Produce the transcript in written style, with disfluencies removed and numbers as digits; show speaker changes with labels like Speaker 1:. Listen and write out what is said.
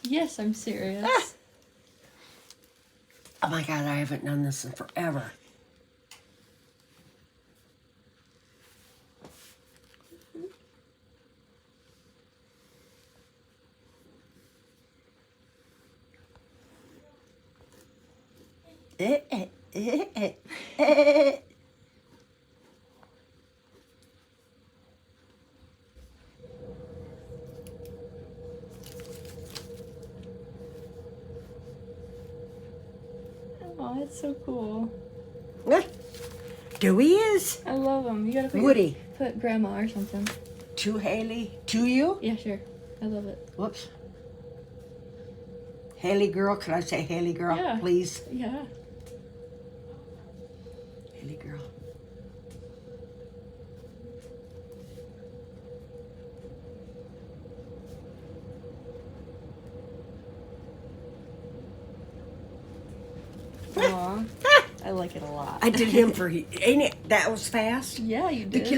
Speaker 1: Yes, I'm serious.
Speaker 2: Oh my God, I haven't done this in forever.
Speaker 1: Oh, that's so cool.
Speaker 2: Dewey is.
Speaker 1: I love them. You gotta put
Speaker 2: Woody.
Speaker 1: put grandma or something.
Speaker 2: To Haley. To you?
Speaker 1: Yeah, sure. I love it.
Speaker 2: Whoops. Haley girl. Could I say Haley girl,
Speaker 1: Yeah.
Speaker 2: please?
Speaker 1: Yeah.
Speaker 2: Haley girl.
Speaker 1: Aw. I like it a lot.
Speaker 2: I did him for, ain't it? That was fast.
Speaker 1: Yeah, you
Speaker 2: The
Speaker 1: did.
Speaker 2: kids